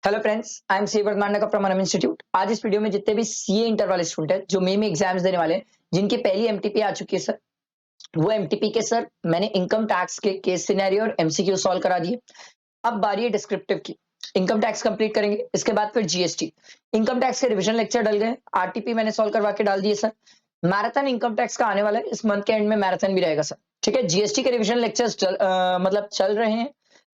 Hello friends, I am C Vardhman का from Anam institute. आज इस वीडियो में जितने भी सीए इंटर वाले स्टूडेंट हैं जो मे में एग्जाम्स देने वाले हैं, जिनकी पहली एमटीपी आ चुकी है सर, वो एमटीपी के सर मैंने इनकम टैक्स के केस सिनेरियो और एमसीक्यू सॉल्व करा दिए। अब बारी है डिस्क्रिप्टिव की। इनकम टैक्स कंप्लीट करेंगे, इसके बाद फिर जीएसटी। इनकम टैक्स के रिविजन लेक्चर डल गए, आरटीपी मैंने सॉल्व करवा के डाल दिए सर। मैराथन इनकम टैक्स का आने वाला है, इस मंथ के एंड में मैराथन भी रहेगा सर। ठीक है, जीएसटी के रिविजन लेक्चर्स मतलब चल रहे हैं,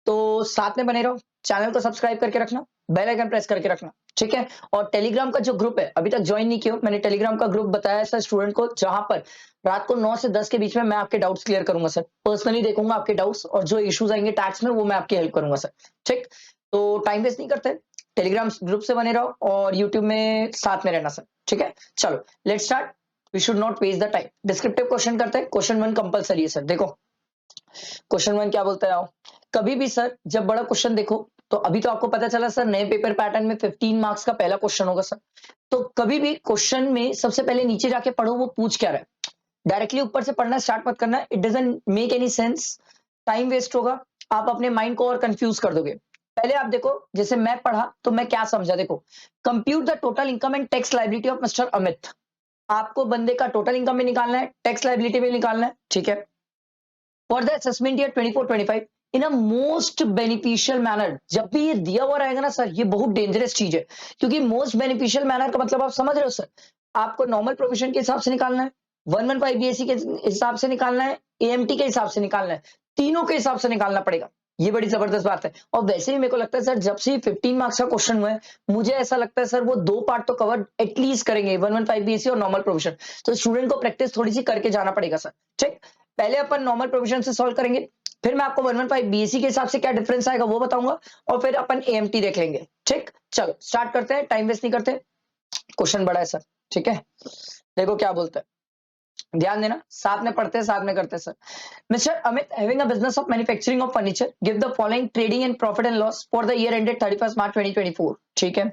तो साथ में बने रहो। चैनल को सब्सक्राइब करके रखना, बेल आइकन प्रेस करके रखना, ठीक है। और टेलीग्राम का जो ग्रुप है, अभी तक ज्वाइन नहीं किया हो, मैंने टेलीग्राम का ग्रुप बताया सर स्टूडेंट को, जहां पर रात को 9 से 10 के बीच में मैं आपके डाउट्स क्लियर करूंगा सर। पर्सनली देखूंगा आपके डाउट्स, और जो इश्यूज आएंगे टैक्स में वो मैं आपकी हेल्प करूंगा सर। ठीक, तो टाइम वेस्ट नहीं करते, टेलीग्राम ग्रुप से बने रहो और यूट्यूब में साथ में रहना सर। ठीक है, चलो let start. We should not waste the time. Descriptive question करते हैं। क्वेश्चन 1 कंपलसरी है सर। देखो क्वेश्चन 1 क्या बोलता है, आओ। कभी भी सर जब बड़ा क्वेश्चन देखो, तो अभी तो आपको पता चला सर नए पेपर पैटर्न में 15 मार्क्स का पहला क्वेश्चन होगा सर। तो कभी भी क्वेश्चन में सबसे पहले नीचे जाके पढ़ो वो पूछ क्या रहा है। डायरेक्टली ऊपर से पढ़ना स्टार्ट मत करना, it doesn't make any sense. Time waste होगा, आप अपने माइंड को और कंफ्यूज कर दोगे। पहले आप देखो, जैसे मैं पढ़ा तो मैं क्या समझा। देखो, compute the total income and tax liability of mister Amit. आपको बंदे का टोटल इनकम भी निकालना है, टैक्स लायबिलिटी भी निकालना है, ठीक है। For the assessment year 24-25 in a most beneficial manner. जब भी ये दिया हुआ रहेगा ना सर, ये बहुत डेंजरस चीज है, क्योंकि मोस्ट बेनिफिशियल मैनर का मतलब आप समझ रहे हो सर। आपको नॉर्मल प्रोविजन के हिसाब से निकालना है, 115 बीएससी के हिसाब से निकालना है, एएमटी के हिसाब से निकालना है, तीनों के हिसाब से निकालना पड़ेगा। ये बड़ी जबरदस्त बात है। और वैसे भी मेरे को लगता है सर, जब से 15 मार्क्स का क्वेश्चन हुआ है, मुझे ऐसा लगता है सर वो 2 पार्ट तो कवर एटलीस्ट करेंगे, 115 बीएससी और नॉर्मल प्रोविजन। तो स्टूडेंट को प्रैक्टिस थोड़ी सी करके जाना पड़ेगा सर। ठीक, पहले अपन नॉर्मल प्रोविजन से सॉल्व करेंगे, फिर मैं आपको 115 बीएससी के हिसाब से क्या डिफरेंस आएगा वो बताऊंगा, और फिर अपन एएमटी देख लेंगे। ठीक, चलो स्टार्ट करते हैं, टाइम वेस्ट नहीं करते। क्वेश्चन बड़ा है सर, ठीक है। देखो क्या बोलता है, ध्यान देना, साथ में पढ़ते हैं साथ में करते हैं sir. Mister Amit having a business of manufacturing of furniture, give the following trading and profit and loss for the year ended 31 मार्च 2024। ठीक है,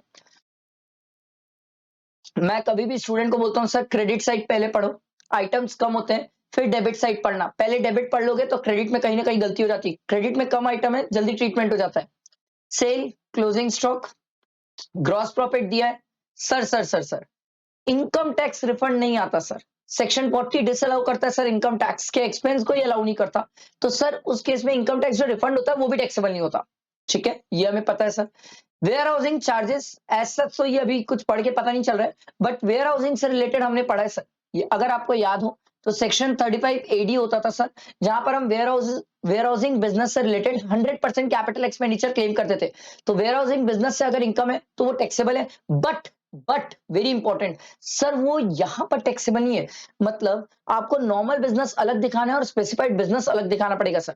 मैं कभी भी स्टूडेंट को बोलता हूँ सर क्रेडिट साइड पहले पढ़ो, आइटम्स कम होते हैं, फिर डेबिट साइड पढ़ना। पहले डेबिट पढ़ लोगे तो क्रेडिट में कहीं ना कहीं गलती हो जाती है, क्रेडिट में कम आइटम है, जल्दी ट्रीटमेंट हो जाता है। Sale, closing stock, gross profit दिया है सर। इनकम टैक्स रिफंड नहीं आता सर, सेक्शन 40 डिसअलाउ करता है सर, इनकम टैक्स के एक्सपेंस को ही अलाउ नहीं करता। तो सर उस केस में इनकम टैक्स जो रिफंड होता है वो भी टैक्सेबल नहीं होता। ठीक है, ये हमें पता है sir. Warehousing charges as such, तो ये अभी कुछ पढ़ के पता नहीं चल रहा है, बट वेयर हाउसिंग से रिलेटेड हमने पढ़ा है सर। ये अगर आपको याद हो तो सेक्शन 35 एडी होता था सर, जहां पर हम वेयर हाउसिंग बिजनेस से रिलेटेड 100% कैपिटल एक्सपेंडिचर क्लेम करते थे। तो वेयर हाउसिंग बिजनेस से अगर इनकम है तो वो टैक्सेबल है, बट वेरी इंपॉर्टेंट सर, वो यहां पर टैक्सेबल नहीं है। मतलब आपको नॉर्मल बिजनेस अलग दिखाना है और स्पेसिफाइड बिजनेस अलग दिखाना पड़ेगा सर।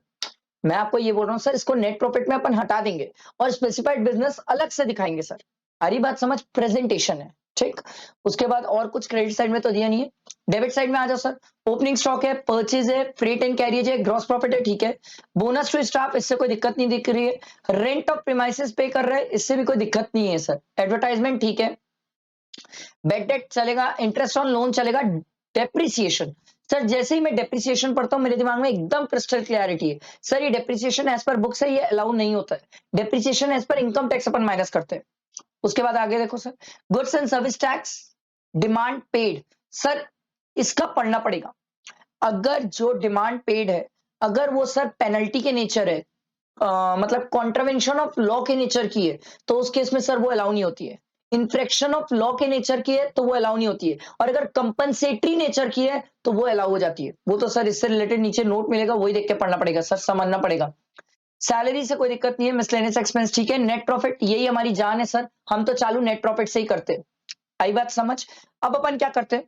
मैं आपको ये बोल रहा हूँ सर, इसको नेट प्रॉफिट में अपन हटा देंगे और स्पेसिफाइड बिजनेस अलग से दिखाएंगे सर। सारी बात समझ, प्रेजेंटेशन है। ठीक, उसके बाद और कुछ क्रेडिट साइड में तो दिया नहीं है। डेबिट साइड में आ जाओ सर। ओपनिंग स्टॉक है, परचेज है, फ्रेट एंड कैरियज है, ग्रॉस प्रॉफिट है, ठीक है। बोनस टू स्टाफ, इससे कोई दिक्कत नहीं दिख रही है। रेंट ऑफ प्रीमाइसेस पे कर रहे हैं, इससे भी कोई दिक्कत नहीं है सर। एडवर्टाइजमेंट ठीक है, बेड डेट चलेगा, इंटरेस्ट ऑन लोन चलेगा। डेप्रिसिएशन सर, जैसे ही मैं डेप्रिसिएशन पढ़ता हूं मेरे दिमाग में एकदम क्रिस्टल क्लैरिटी है सर, ये डेप्रिसिएशन एज पर बुक से ये अलाउ नहीं होता है। डेप्रिसिएशन एज पर इनकम टैक्स अपन माइनस करते हैं। उसके बाद आगे देखो sir, goods and service tax, demand paid sir, इसका पढ़ना पड़ेगा। अगर जो डिमांड पेड है, अगर वो सर पेनल्टी के नेचर है, मतलब कॉन्ट्रवेंशन ऑफ लॉ के नेचर की है, तो उस केस में सर वो अलाउ नहीं होती है। इन्फ्रेक्शन ऑफ लॉ के नेचर की है तो वो अलाउ नहीं होती है, और अगर कंपनसेटरी नेचर की है तो वो अलाउ हो जाती है। वो तो सर इससे रिलेटेड नीचे नोट मिलेगा, वही देख के पढ़ना पड़ेगा सर, समझना पड़ेगा। सैलरी से कोई दिक्कत नहीं है, मिसलेनियस एक्सपेंस ठीक है। नेट प्रॉफिट यही हमारी जान है सर, हम तो चालू नेट प्रॉफिट से ही करते हैं। आई बात समझ। अब अपन क्या करते हैं,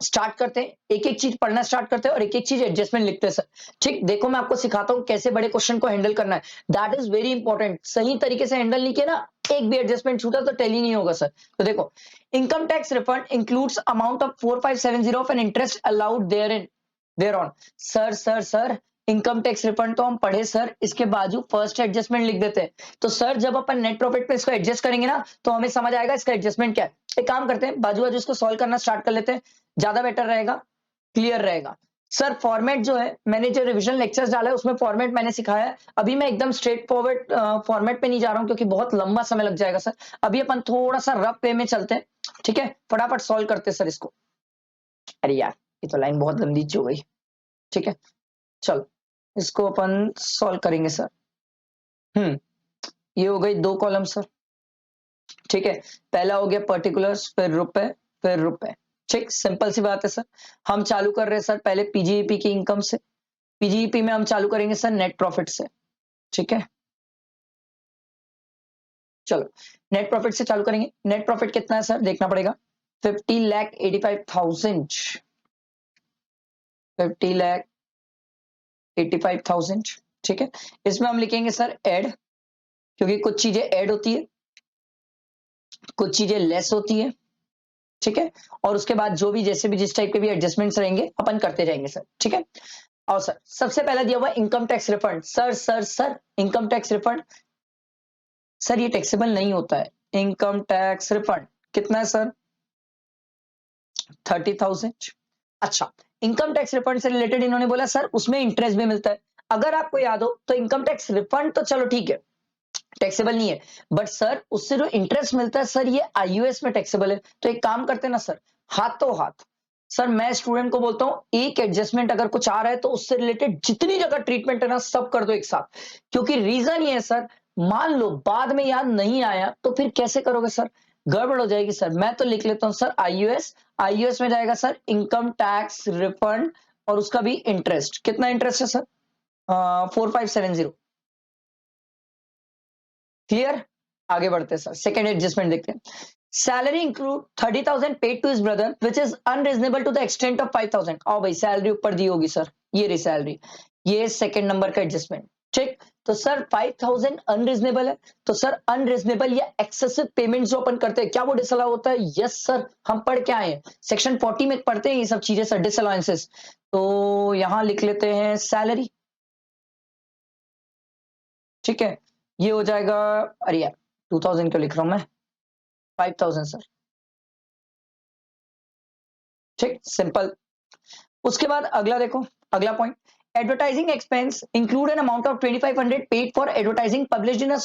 स्टार्ट करते हैं, एक एक चीज पढ़ना स्टार्ट करते हैं और एक एक चीज एडजस्टमेंट लिखते हैं सर। ठीक, देखो मैं आपको सिखाता हूं कैसे बड़े क्वेश्चन को हैंडल करना है, दैट इज वेरी इंपॉर्टेंट। सही तरीके से हैंडल नहीं किया ना, एक भी एडजस्टमेंट छूटा तो टैली नहीं होगा सर। तो देखो, income tax refund includes amount of 4570 of an interest allowed thereon. Sir income tax refund तो हम पढ़े सर, इसके बाजू फर्स्ट एडजस्टमेंट लिख देते हैं। तो सर जब अपन नेट प्रॉफिट पे इसको एडजस्ट करेंगे ना, तो हमें समझ आएगा इसका एडजस्टमेंट क्या है। एक काम करते हैं, बाजू बाजू इसको सॉल्व करना स्टार्ट कर लेते हैं, ज्यादा बेटर रहेगा, क्लियर रहेगा। सर फॉर्मेट जो है, मैंने जो रिवीजन लेक्चर्स डाला है उसमें फॉर्मेट मैंने सिखाया है। अभी मैं एकदम स्ट्रेट फॉरवर्ड फॉर्मेट पे नहीं जा रहा हूँ क्योंकि बहुत लंबा समय लग जाएगा सर। अभी अपन थोड़ा सा रफ वे में चलते हैं, ठीक है, फटाफट सॉल्व करते हैं सर इसको। अरे यार ये तो लाइन बहुत लंबी हो गई, ठीक है, चलो इसको अपन सॉल्व करेंगे सर। ये हो गई 2 कॉलम सर, ठीक है। पहला हो गया पर्टिकुलर्स, फिर रुपए, फिर रुपए, ठीक, सिंपल सी बात है सर। हम चालू कर रहे हैं सर पहले पीजीईपी की इनकम से। पीजीईपी में हम चालू करेंगे सर नेट प्रॉफिट से, ठीक है। चलो नेट प्रॉफिट से चालू करेंगे। नेट प्रॉफिट कितना है सर, देखना पड़ेगा। 50,85,000, 50,85,000, ठीक है। इसमें हम लिखेंगे सर ऐड, क्योंकि कुछ चीजें ऐड होती है, कुछ चीजें लेस होती है, ठीक है। और उसके बाद जो भी जैसे भी जिस टाइप के भी एडजस्टमेंट्स रहेंगे अपन करते जाएंगे सर, ठीक है। और सर सबसे पहला दिया हुआ income tax refund. Sir income tax refund, sir ये टैक्सेबल नहीं होता है। इनकम टैक्स रिफंड कितना है सर, 30,000। अच्छा, इनकम टैक्स रिफंड से रिलेटेड इन्होंने बोला सर उसमें इंटरेस्ट भी मिलता है। अगर आपको याद हो तो इनकम टैक्स रिफंड तो चलो ठीक है, टैक्सेबल नहीं है, बट सर उससे जो इंटरेस्ट मिलता है सर ये आईयूएस में टैक्सेबल है। तो एक काम करते हैं ना सर, हाथों हाथ सर मैं स्टूडेंट को बोलता हूं एक एडजस्टमेंट अगर कुछ आ रहा है तो उससे रिलेटेड जितनी जगह ट्रीटमेंट है ना सब कर दो एक साथ। क्योंकि रीजन ये है सर, मान लो बाद में याद नहीं आया तो फिर कैसे करोगे सर, गड़बड़ हो जाएगी सर। मैं तो लिख लेता हूं सर आईयूएस, आईयूएस में जाएगा सर इनकम टैक्स रिफंड और उसका भी इंटरेस्ट। कितना इंटरेस्ट है सर, 4570। क्लियर, आगे बढ़ते हैं सर, सेकेंड एडजस्टमेंट देखते हैं। Salary include 30,000 paid to his brother which is unreasonable to the extent of 5,000। आओ भाई सैलरी ऊपर दी होगी सर, ये रही सैलरी, ये सेकंड नंबर का एडजस्टमेंट, ठीक। तो सर 5,000 अनरीजनेबल है, तो सर अनरीजनेबल या एक्सेसिव पेमेंट जो अपन करते हैं क्या वो डिसअलाउ होता है? यस सर, हम पढ़ के आए हैं सेक्शन 40 में पढ़ते हैं ये सब चीजें सर, डिसअलाउंसेस। तो यहां लिख लेते हैं सैलरी, ठीक है। ये हो जाएगा, अरे यार 2,000 क्यों लिख रहा हूं मैं, 5,000 सर, ठीक, सिंपल। उसके बाद अगला देखो, अगला point, advertising expense include an amount of 2,500 paid for advertising published in a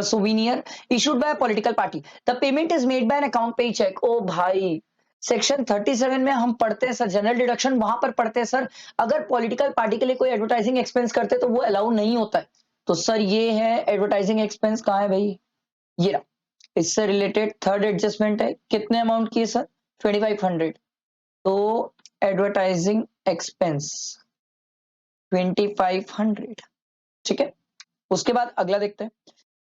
souvenir issued by political party, the payment is made by an account पे चेक। ओ भाई सेक्शन 37 में हम पढ़ते हैं सर जनरल डिडक्शन, वहां पर पढ़ते हैं सर अगर पॉलिटिकल पार्टी के लिए कोई एडवर्टाइजिंग एक्सपेंस करते तो वो अलाउ नहीं होता है। तो सर ये है एडवर्टाइजिंग एक्सपेंस, कहाँ है भाई, ये रहा। इससे रिलेटेड थर्ड एडजस्टमेंट है, कितने अमाउंट की है सर, 2,500। तो एडवर्टाइजिंग एक्सपेंस 2,500, ठीक है। उसके बाद अगला देखते हैं,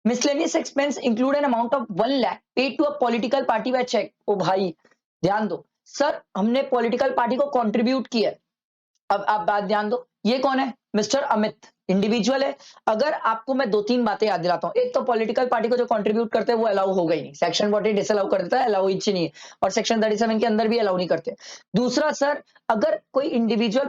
miscellaneous expense include an amount of 1 lakh paid to a political party by cheque. ओ भाई ध्यान दो सर, हमने पॉलिटिकल पार्टी को कंट्रीब्यूट किया है। अब आप बात ध्यान दो, ये कौन है, मिस्टर अमित, इंडिविजुअल है। अगर आपको मैं 2-3 बातें याद दिलाता हूं, एक तो पॉलिटिकल पार्टी को जो कंट्रीब्यूट करते हैं वो अलाउ हो गई नहीं, सेक्शन 40 डिसअलाउ कर देता है, अलाउ ही नहीं है, और सेक्शन 37 के अंदर भी अलाउ नहीं करते। दूसरा सर, अगर कोई इंडिविजुअल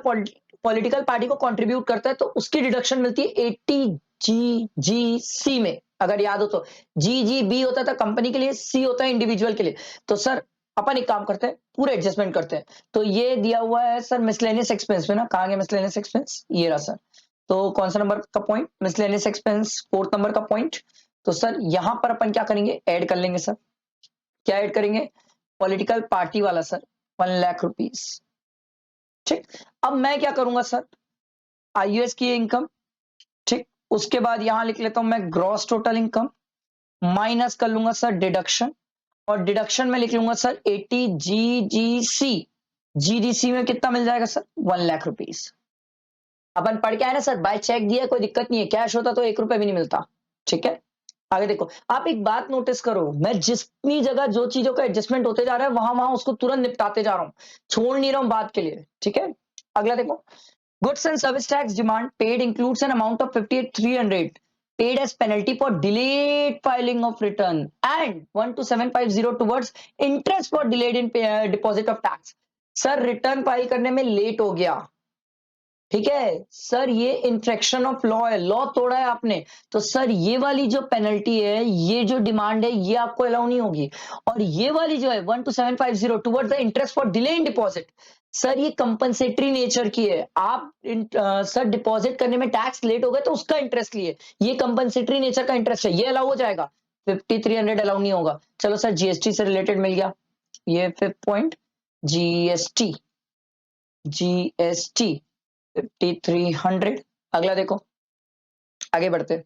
पॉलिटिकल पार्टी को कंट्रीब्यूट करता है तो उसकी डिडक्शन मिलती है 80GGC में, अगर याद हो तो। GGB होता था कंपनी के लिए, सी होता है इंडिविजुअल के लिए। तो सर अपन एक काम करते हैं, पूरे एडजस्टमेंट करते हैं। तो ये दिया हुआ है सर मिसलेनियस एक्सपेंस में ना, कहाँ गया मिसलेनियस एक्सपेंस, ये रहा सर। तो कौन सा नंबर का point, miscellaneous expense, 4th number का पॉइंट। तो सर यहां पर अपन क्या करेंगे, ऐड कर लेंगे सर। क्या ऐड करेंगे, पॉलिटिकल पार्टी वाला सर, 1,00,000 रुपीज, ठीक। अब मैं क्या करूंगा सर, आईयूएस की इनकम, ठीक। उसके बाद यहां लिख लेता हूं मैं ग्रॉस टोटल इनकम, माइनस कर लूंगा सर डिडक्शन, और डिडक्शन में लिख लूंगा सर 80GGC। जीडीसी में कितना मिल जाएगा सर, 1,00,000 रुपीज। अपन पढ़ के आए ना सर, बाय चेक दिया कोई दिक्कत नहीं है, कैश होता तो 1 रुपए भी नहीं मिलता, ठीक है। आगे देखो, आप एक बात नोटिस करो, मैं जितनी जगह जो चीजों का एडजस्टमेंट होते जा रहा है वहां वहां उसको तुरंत निपटाते जा रहा हूं, छोड़ नहीं रहा हूं बात के लिए, ठीक है। अगला देखो, goods and service tax demand paid includes N amount of 58,300 paid as penalty for delayed filing of return and 12,750 towards interest for delayed in deposit of tax। Sir return file करने में लेट हो गया, ठीक है sir, ये infraction of law है, law तोड़ा है आपने, तो सर ये वाली जो पेनल्टी है, ये जो डिमांड है, ये आपको अलाउ नहीं होगी। और ये वाली जो है 12,750 towards the interest for delay in deposit, sir ये कंपनसेटरी नेचर की है, आप सर डिपॉजिट करने में टैक्स लेट हो गए तो उसका इंटरेस्ट लिए, ये कंपनसेटरी नेचर का इंटरेस्ट है, ये अलाउ हो जाएगा। 5300 अलाउ नहीं होगा। चलो सर जीएसटी से रिलेटेड मिल गया, ये 5th पॉइंट, जीएसटी, जीएसटी 5300। अगला देखो, आगे बढ़ते।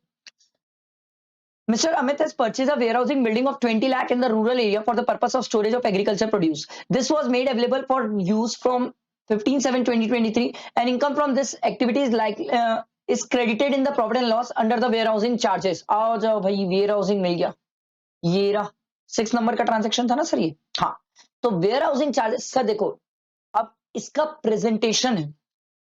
Mr. Amit has purchased a warehousing building of 20 lakh in the rural area for the purpose of storage of agriculture produce. This was made available for use from 15/7/2023, and income from this activity is like is credited in the profit and loss under the warehousing charges. आओ जाओ भाई, warehousing मिल गया, ये रहा 6 number का transaction था ना sir ये। हाँ, तो warehousing charges सर देखो, अब इसका प्रेजेंटेशन है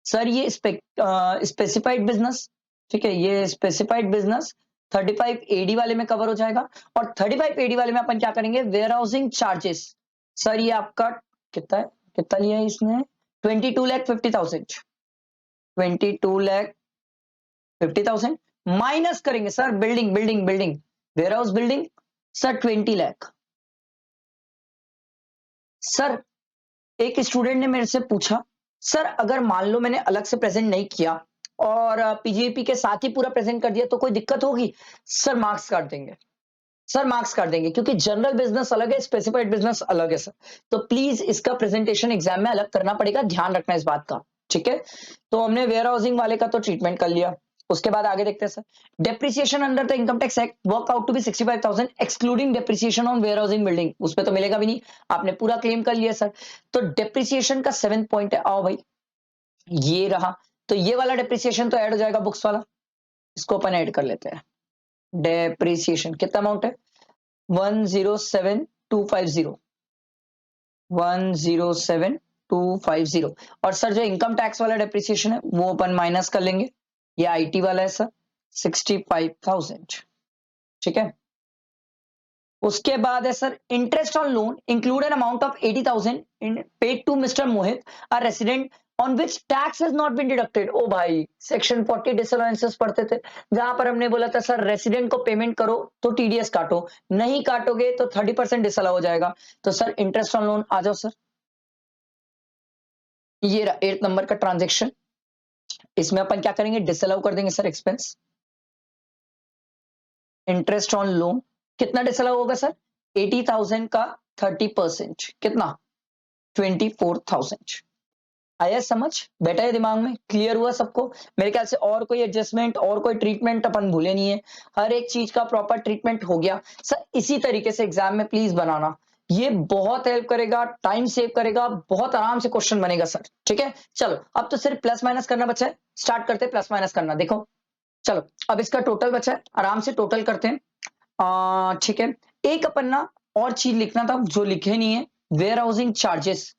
सर, ये स्पेसिफाइड बिजनेस, ठीक है, ये स्पेसिफाइड बिजनेस 35 एडी वाले में कवर हो जाएगा, और 35 एडी वाले में अपन क्या करेंगे, वेयर हाउसिंग चार्जेस। सर ये आपका कितना है, कितना लिया है इसने, 22,50,000, 22,50,000 माइनस करेंगे sir building, building, building, warehouse building sir 20 lakh. Sir एक स्टूडेंट ने मेरे से पूछा, सर अगर मान लो मैंने अलग से प्रेजेंट नहीं किया और पीजीपी के साथ ही पूरा प्रेजेंट कर दिया तो कोई दिक्कत होगी? सर मार्क्स काट देंगे, सर मार्क्स काट देंगे, क्योंकि जनरल बिजनेस अलग है, स्पेसिफाइड बिजनेस अलग है सर। तो प्लीज इसका प्रेजेंटेशन एग्जाम में अलग करना पड़ेगा, ध्यान रखना इस बात का, ठीक है। तो हमने वेयर हाउसिंग वाले का तो ट्रीटमेंट कर लिया, उसके बाद आगे देखते हैं sir. Depreciation under the income tax act work out to be 65,000 excluding depreciation on warehousing building, उसमें तो मिलेगा भी नहीं, आपने पूरा क्लेम कर लिया सर। तो डेप्रिसिएशन का 7th पॉइंट है, आओ भाई ये रहा, तो ये वाला डेप्रिसिएशन तो ऐड हो जाएगा बुक्स वाला, इसको अपन ऐड कर लेते हैं। डेप्रिसिएशन कितना अमाउंट है, 107,250, 107,250। और सर जो इनकम टैक्स वाला डेप्रिसिएशन है वो अपन माइनस कर लेंगे, ये आईटी वाला है सर 65,000, ठीक है। उसके बाद है sir interest on loan include an amount of 80,000 paid to mister Mohit, a resident on which tax has not been deducted. ओ भाई, सेक्शन 40 डिसअलाउंसेस पढ़ते थे, जहां पर हमने बोला था सर रेसिडेंट को पेमेंट करो तो टीडीएस काटो, नहीं काटोगे तो 30% डिसअलाउ हो जाएगा। तो सर इंटरेस्ट ऑन लोन आ जाओ सर, ये 8th नंबर का ट्रांजेक्शन, इसमें अपन क्या करेंगे, डिसअलाउ कर देंगे sir expense. Interest on loan कितना डिसअलाउ होगा सर, 80,000 का 30%, कितना, 24,000। आया समझ, बैठा है दिमाग में, क्लियर हुआ सबको? मेरे ख्याल से और कोई एडजस्टमेंट और कोई ट्रीटमेंट अपन भूले नहीं है, हर एक चीज का प्रॉपर ट्रीटमेंट हो गया सर। इसी तरीके से एग्जाम में प्लीज बनाना, ये बहुत हेल्प करेगा, टाइम सेव करेगा, बहुत आराम से क्वेश्चन बनेगा सर, ठीक है। चलो अब तो सिर्फ प्लस माइनस करना बचा है, स्टार्ट करते हैं प्लस माइनस करना। देखो चलो, अब इसका टोटल बचा है, आराम से टोटल करते हैं, ठीक है। एक अपन ना और चीज लिखना था जो लिखे नहीं है, वेयर हाउसिंग चार्जेस,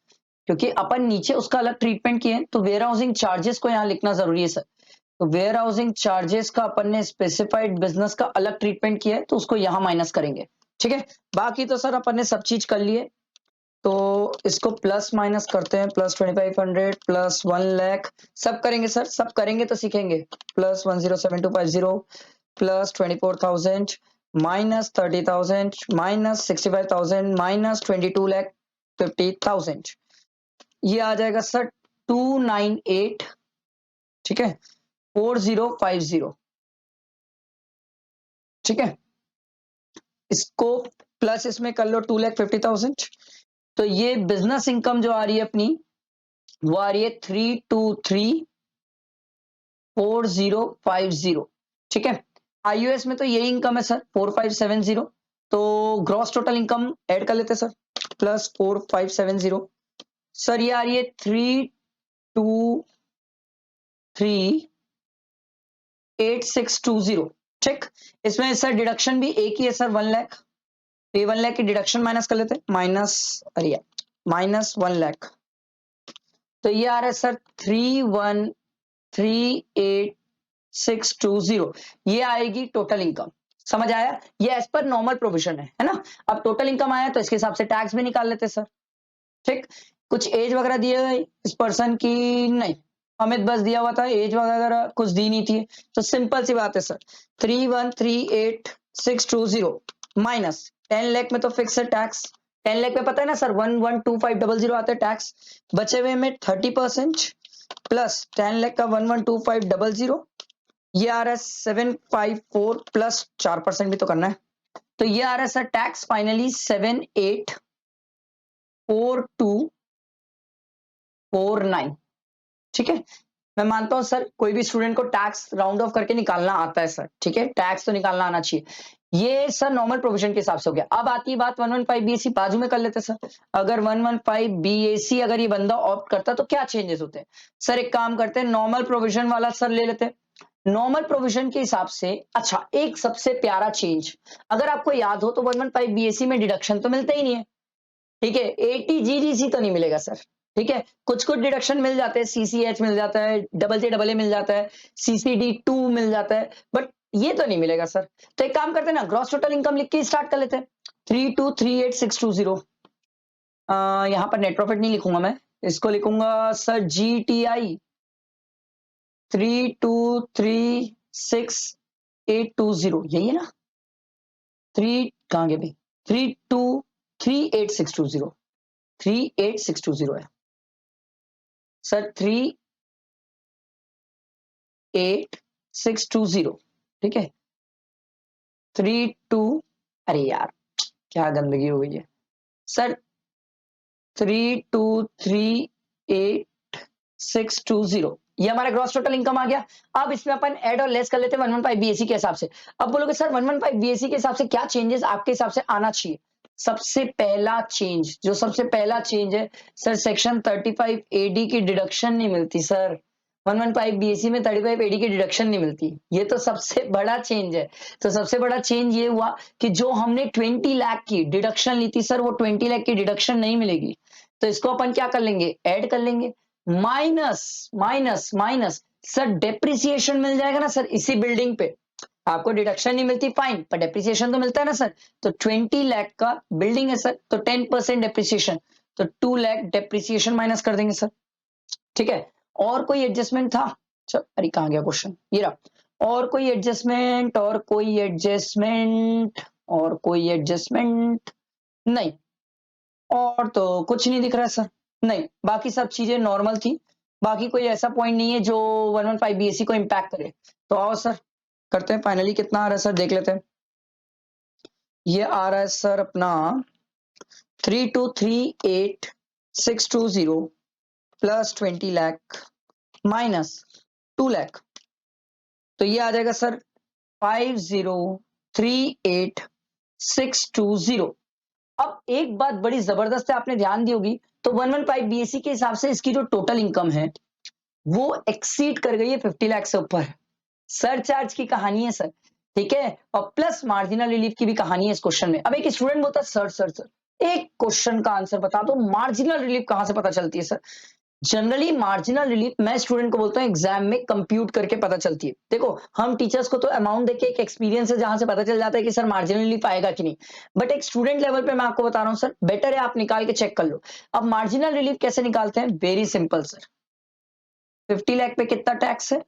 क्योंकि अपन नीचे उसका अलग ट्रीटमेंट किए, तो वेयर हाउसिंग चार्जेस को यहाँ लिखना जरूरी है सर। तो वेयर हाउसिंग चार्जेस का अपन ने स्पेसिफाइड बिजनेस का अलग ट्रीटमेंट किया है, तो उसको यहाँ माइनस करेंगे, ठीक है। बाकी तो सर अपन ने सब चीज कर लिए, तो इसको प्लस माइनस करते हैं, प्लस 2500 प्लस 1 लाख, सब करेंगे सर, सब करेंगे तो सीखेंगे। Plus 107,250 plus 24,000 minus 30,000 minus 65,000 minus 22,50,000, ये आ जाएगा सर 298, ठीक है, 4050, ठीक है। इसको प्लस इसमें कर लो 2,50,000, तो ये बिजनेस इनकम जो आ रही है अपनी, वो आ रही है 323,4050, ठीक है। आईयूएस में तो यही इनकम है सर 4570, तो ग्रॉस टोटल इनकम ऐड कर लेते हैं सर, प्लस 4570, सर ये आ रही है 323,8620, ठीक। इसमें सर डिडक्शन भी एक ही है सर, 1 लाख, तो ये 1 लाख की डिडक्शन माइनस कर लेते हैं, माइनस, अरे माइनस 1 लाख, तो ये आ रहा है सर 313,8620, ये आएगी टोटल इनकम। समझ आया, ये एज पर नॉर्मल प्रोविजन है ना। अब टोटल इनकम आया तो इसके हिसाब से टैक्स भी निकाल लेते सर, ठीक। कुछ एज वगैरह दिए गए इस पर्सन की, नहीं, अमित बस दिया हुआ था, एज वगैरह कुछ दी नहीं थी, तो सिंपल सी बात है सर, 313,8620 माइनस 10 लाख में तो फिक्स है टैक्स, 10 लाख पे पता है ना सर 112500 आता है टैक्स, बचे हुए में 30% प्लस 10 लाख का 112500, ये आ रहा है 754 प्लस 4% भी तो करना है, तो ये आ रहा है सर टैक्स फाइनली 784249। ठीक है, मैं मानता हूं सर कोई भी स्टूडेंट को टैक्स राउंड ऑफ करके निकालना आता है सर, ठीक है, टैक्स तो निकालना आना चाहिए। ये सर नॉर्मल प्रोविजन के हिसाब से हो गया। अब आती है बात 115 बीएसी, बाजू में कर लेते सर। अगर 115 बीएसी अगर ये बंदा ऑप्ट करता तो क्या चेंजेस होते हैं सर? एक काम करते हैं, नॉर्मल प्रोविजन वाला सर ले लेते हैं। नॉर्मल प्रोविजन के हिसाब से अच्छा एक सबसे प्यारा चेंज, अगर आपको याद हो तो 115 बीएसी में डिडक्शन तो मिलता ही नहीं है, ठीक है, 80 जीजीसी तो नहीं मिलेगा सर, ठीक है, कुछ कुछ डिडक्शन मिल जाते हैं, सीसीएच मिल जाता है, डबल जे डबल ए मिल जाता है, सीसीडी 2 मिल जाता है, बट ये तो नहीं मिलेगा सर। तो एक काम करते हैं ना, ग्रॉस टोटल इनकम लिख के स्टार्ट कर लेते हैं। 3238620, यहां पर नेट प्रॉफिट नहीं लिखूंगा मैं, इसको लिखूंगा सर जीटीआई 3236820, यही है ना? 3 कहां गए भाई, 3238620, 38620 है सर, 38620, ठीक है, 32, अरे यार क्या गंदगी हो गई है सर, 3238620, ये हमारा ग्रॉस टोटल इनकम आ गया। अब इसमें अपन ऐड और लेस कर लेते हैं 115 बीएसी के हिसाब से। अब बोलोगे सर 115 बीएसी के हिसाब से क्या चेंजेस आपके हिसाब से आना चाहिए? सबसे पहला चेंज, जो सबसे पहला चेंज है सर, सेक्शन 35 एडी की डिडक्शन नहीं मिलती सर, 115 बीएसी में 35 एडी की डिडक्शन नहीं मिलती, ये तो सबसे बड़ा चेंज है। तो सबसे बड़ा चेंज ये हुआ कि जो हमने 20 लाख की डिडक्शन ली थी सर, वो 20 लाख की डिडक्शन नहीं मिलेगी, तो इसको अपन क्या कर लेंगे, ऐड कर लेंगे, minus minus minus sir depreciation मिल जाएगा ना सर, इसी बिल्डिंग पे आपको डिडक्शन नहीं मिलती फाइन, पर डेप्रिसिएशन तो मिलता है ना सर, तो 20 लाख का बिल्डिंग है सर, तो 10% डेप्रिसिएशन, तो 2 लाख डेप्रिसिएशन माइनस कर देंगे सर, ठीक है। और कोई एडजस्टमेंट था? चल अरे कहां गया क्वेश्चन, ये रहा। और कोई एडजस्टमेंट, और कोई एडजस्टमेंट, और कोई एडजस्टमेंट नहीं, और तो कुछ नहीं दिख रहा है सर, नहीं, बाकी सब चीजें नॉर्मल थी, बाकी कोई ऐसा पॉइंट नहीं है जो 115 बीएससी को इम्पैक्ट करे। तो आओ सर करते हैं, फाइनली कितना आ रहा है सर देख लेते हैं। ये आ रहा है सर अपना 3238620 प्लस 20 लाख माइनस 2 लाख, तो ये आ जाएगा सर 5038620। अब एक बात बड़ी जबरदस्त है, आपने ध्यान दी होगी, तो 115 बीएससी के हिसाब से इसकी जो टोटल इनकम है वो एक्सीड कर गई है 50 लाख से ऊपर, सरचार्ज की कहानी है सर, ठीक है, और प्लस मार्जिनल रिलीफ की भी कहानी है इस क्वेश्चन में। अब एक स्टूडेंट बोलता है सर एक क्वेश्चन का आंसर बता दो, मार्जिनल रिलीफ कहां से पता चलती है सर? जनरली मार्जिनल रिलीफ मैं स्टूडेंट को बोलता हूं एग्जाम में कंप्यूट करके पता चलती है। देखो हम टीचर्स को तो अमाउंट देके एक एक्सपीरियंस है जहां से पता चल जाता है कि सर मार्जिनल रिलीफ आएगा कि नहीं, बट एक स्टूडेंट लेवल पे मैं आपको बता रहा हूं सर, बेटर है आप निकाल के चेक कर लो। अब मार्जिनल रिलीफ कैसे निकालते हैं? वेरी सिंपल सर, 50 लाख पे कितना टैक्स है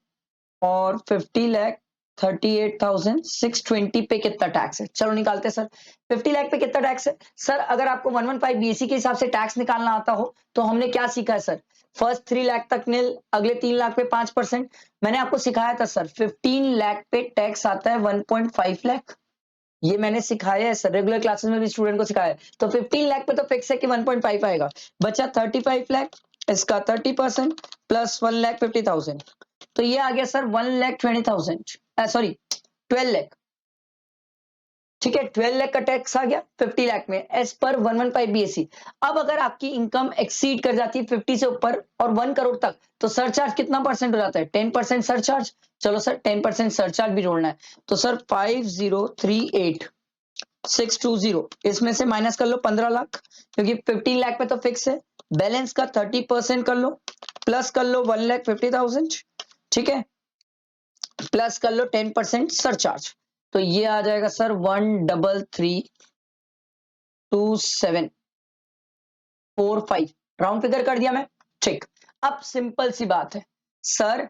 और 50 लाख 38,620 पे कितना टैक्स है, चलो निकालते हैं सर। 50 लाख पे कितना टैक्स है सर? अगर आपको 115 बीएससी के हिसाब से टैक्स निकालना आता हो तो हमने क्या सीखा है सर, फर्स्ट 3 लाख तक नील, अगले 3 लाख पे 5%। मैंने आपको सिखाया था सर 15 लाख पे टैक्स आता है 1.5 लाख, ये मैंने सिखाया है सर, रेगुलर क्लासेस में भी स्टूडेंट को सिखाया है। तो 15 लाख पे तो फिक्स है कि 1.5 आएगा, बचा 35 लाख, इसका 30% प्लस 1,50,000, तो ये आ गया सर 1,20,000, सॉरी 12 लाख, ठीक है, 12 लाख का टैक्स आ गया 50 लाख में एज पर 115 बीएससी। अब अगर आपकी इनकम एक्सीड कर जाती है 50 से ऊपर और 1 करोड़ तक, तो सरचार्ज कितना परसेंट हो जाता है? 10% सरचार्ज। चलो सर 10% सरचार्ज भी जोड़ना है, तो सर 5038620 इसमें से माइनस कर लो 15 लाख, क्योंकि 15 लाख पे तो फिक्स है, बैलेंस का 30% कर लो, प्लस कर लो 1,50,000, ठीक है, प्लस कर लो 10% सरचार्ज, तो ये आ जाएगा सर 1332745, राउंड फिगर कर दिया मैं, ठीक। अब सिंपल सी बात है सर,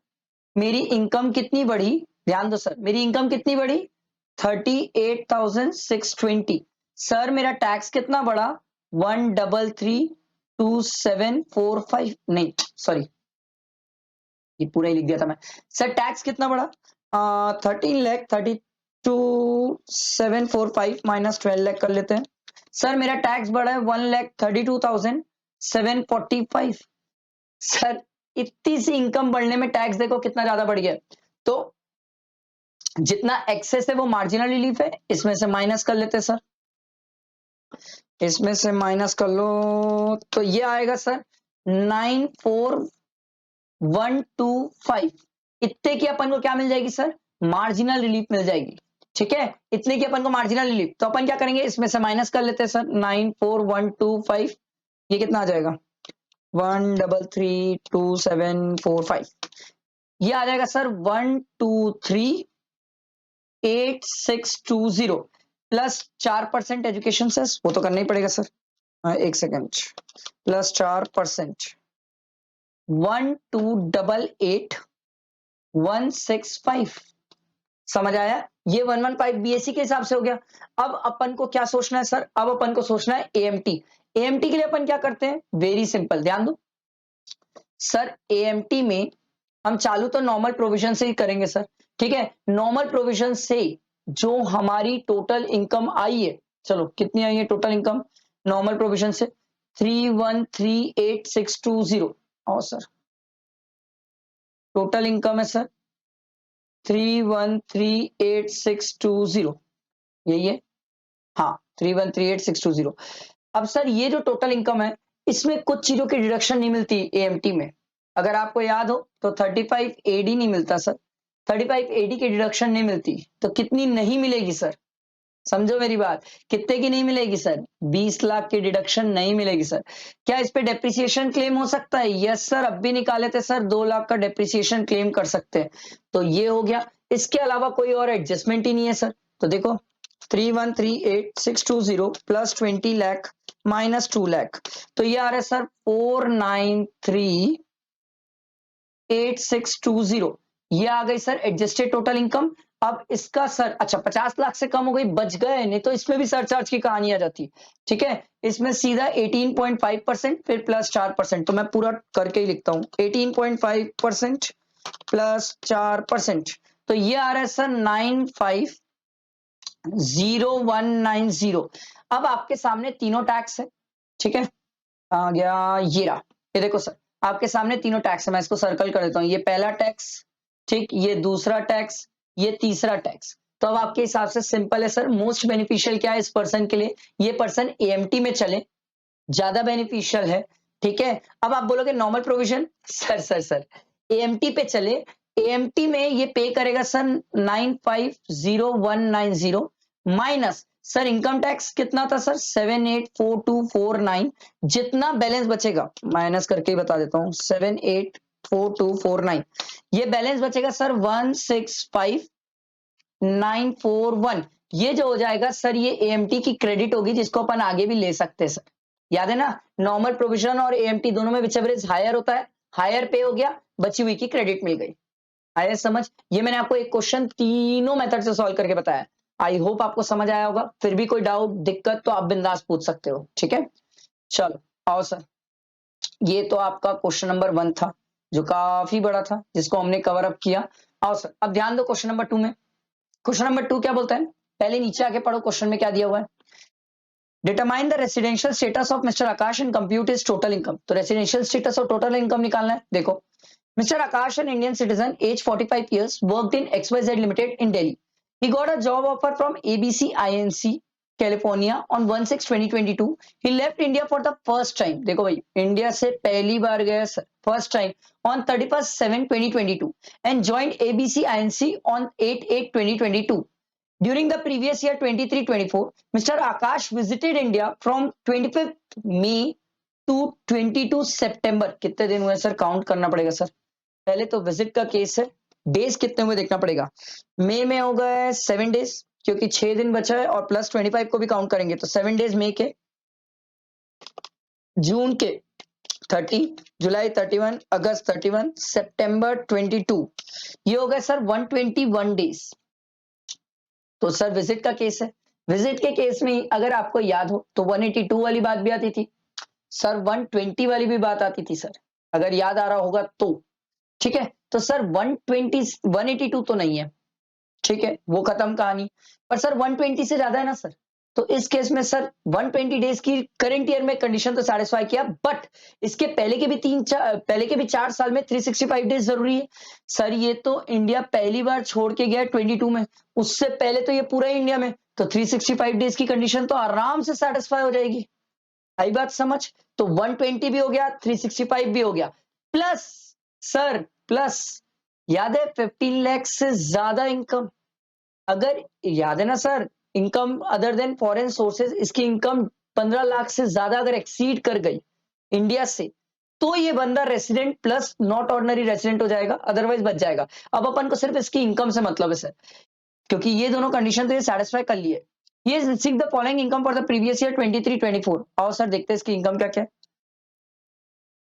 मेरी इनकम कितनी बढ़ी, ध्यान दो सर, मेरी इनकम कितनी बढ़ी 38,620, सर मेरा टैक्स कितना बढ़ा 1332745 नहीं सॉरी, ये पूरा ही लिख दिया था मैं। सर टैक्स कितना बढ़ा? 13,32,745 माइनस 12 लाख कर लेते हैं। सर मेरा टैक्स बढ़ा है 1,32,745। सर इतनी सी इनकम बढ़ने में टैक्स देखो कितना ज्यादा बढ़ गया। तो जितना एक्सेस है वो मार्जिनल रिलीफ है, इसमें से माइनस कर लेते हैं सर, इसमें से माइनस कर लो तो ये आएगा सर 94125। इतने की अपन को क्या मिल जाएगी सर? मार्जिनल रिलीफ मिल जाएगी। ठीक है, इतने की अपन को मार्जिनल रिलीफ, तो अपन क्या करेंगे, इसमें से माइनस कर लेते हैं सर 94125। ये कितना आ जाएगा? 1332745। ये आ जाएगा सर 1238620 प्लस 4% एजुकेशन सेस, वो तो करना ही पड़ेगा सर। एक सेकेंड, प्लस 4%, 1288165। समझ आया? ये 115 बीएससी के हिसाब से हो गया। अब अपन को क्या सोचना है सर? अब अपन को सोचना है एएमटी। एएमटी के लिए अपन क्या करते हैं? वेरी सिंपल, ध्यान दो सर। एएमटी में हम चालू तो नॉर्मल प्रोविजन से ही करेंगे सर। ठीक है, नॉर्मल प्रोविजन से जो हमारी टोटल इनकम आई है, चलो कितनी आई है टोटल इनकम नॉर्मल प्रोविजन से? 3138620। और सर टोटल इनकम है सर 3138620, यही है? हाँ 3138620। अब सर ये जो टोटल इनकम है, इसमें कुछ चीजों की डिडक्शन नहीं मिलती एएमटी में। अगर आपको याद हो तो 35 एडी नहीं मिलता सर, 35 एडी की डिडक्शन नहीं मिलती। तो कितनी नहीं मिलेगी सर? समझो मेरी बात, कितने की नहीं मिलेगी सर? 20 लाख की डिडक्शन नहीं मिलेगी सर। क्या इस पे डेप्रिसिएशन क्लेम हो सकता है? यस सर, अब भी निकाले थे सर, 2 लाख का डेप्रिसिएशन क्लेम कर सकते हैं। तो ये हो गया, इसके अलावा कोई और एडजस्टमेंट ही नहीं है सर। तो देखो 3138620 प्लस 20 लाख माइनस 2 लाख, तो ये आ रहा है सर 4938620। ये आ गई सर एडजस्टेड टोटल इनकम। अब इसका सर अच्छा 50 लाख से कम हो गई, बच गए, नहीं तो इसमें भी सरचार्ज की कहानी आ जाती। ठीक है, इसमें सीधा 18.5% फिर प्लस 4%, तो मैं पूरा करके ही लिखता हूं 18.5% प्लस 4%, तो ये आ रहा है सर 950190। अब आपके सामने तीनों टैक्स है। ठीक है, आ गया ये रहा। ये देखो सर, आपके सामने तीनों टैक्स है, मैं इसको सर्कल कर देता हूं। ये पहला टैक्स, ठीक, ये दूसरा टैक्स, ये तीसरा टैक्स। तो अब आपके हिसाब से सिंपल है सर, मोस्ट बेनिफिशियल क्या है इस पर्सन के लिए? ये पर्सन एएमटी में चले, ज्यादा बेनिफिशियल है। ठीक है, अब आप बोलोगे नॉर्मल प्रोविजन। सर एएमटी पे चले, एएमटी में ये पे करेगा sir 950190 minus sir income tax कितना था सर 784249। जितना बैलेंस बचेगा माइनस करके ही बता देता हूं 784249, ये बैलेंस बचेगा सर 165941। ये जो हो जाएगा सर, ये एएमटी की क्रेडिट होगी जिसको अपन आगे भी ले सकते हैं सर। याद है ना, नॉर्मल प्रोविजन और एएमटी दोनों में विच एवरेज हायर होता है, हायर पे हो गया, बची हुई की क्रेडिट मिल गई। आया समझ? ये मैंने आपको एक क्वेश्चन तीनों मेथड से सॉल्व करके बताया। आई होप आपको समझ आया होगा। फिर भी कोई डाउट दिक्कत तो आप बिंदास पूछ सकते हो। ठीक है, चलो आओ सर। ये तो आपका क्वेश्चन नंबर 1 था जो काफी बड़ा था, जिसको हमने कवर अप किया। आओ सर, अब ध्यान दो क्वेश्चन नंबर 2 में। क्वेश्चन नंबर 2 क्या बोलता है? पहले नीचे आके पढ़ो क्वेश्चन में क्या दिया हुआ है। Determine the residential status of mister Akash and compute his total income. तो रेसिडेंशियल स्टेटस और टोटल इनकम निकालना है। देखो, Mr. Akash, an Indian citizen, age 45 years, worked in XYZ Limited in Delhi. He got a job offer from ABC INC, California on 1/6/2022. He left India for the first time. देखो भाई, India से पहली बार गया first time on 31/7/2022 and joined ABC INC on 8/8/2022. During the previous year 23-24, Mr. Akash visited India from 25th May to 22 September. कितने दिन हुए sir? Count करना पड़ेगा सर। पहले तो विजिट का केस है, डेज कितने हुए देखना पड़ेगा। मई में हो गए 7 डेज, क्योंकि 6 दिन बचा है, और प्लस 25 को भी काउंट करेंगे तो 7 डेज मई के, जून के 30, जुलाई 31, अगस्त 31, सितंबर 22, ये हो गए सर 121 डेज। तो सर विजिट का केस है, विजिट के केस में अगर आपको याद हो तो 182 वाली बात भी आती थी सर, 120 वाली भी बात आती थी सर, अगर याद आ रहा होगा तो। ठीक है, तो सर 120 182 तो नहीं है, ठीक है, वो खत्म कहानी। पर सर 120 से ज्यादा है ना सर, तो इस केस में सर 120 डेज की करंट ईयर में कंडीशन तो सेटिस्फाई किया, बट इसके पहले के भी पहले के भी 4 साल में 365 डेज जरूरी है सर। ये तो इंडिया पहली बार छोड़ के गया 22 में, उससे पहले तो ये पूरा इंडिया में, तो 365 डेज की कंडीशन तो आराम से सेटिस्फाई हो जाएगी। आई बात समझ? तो 120 भी हो गया, 365 भी हो गया, प्लस सर प्लस याद है 15 लाख से ज्यादा इनकम, अगर याद है ना sir, income other than foreign sources, इसकी इनकम 15 लाख से ज्यादा अगर एक्सीड कर गई इंडिया से, तो ये बंदा resident plus not ordinary resident हो जाएगा, अदरवाइज बच जाएगा। अब अपन को सिर्फ इसकी इनकम से मतलब है सर, क्योंकि ये दोनों कंडीशन तो ये सेटिस्फाई कर लिए। ये receive the following income for the previous year 23-24। और सर देखते हैं इसकी इनकम क्या क्या है।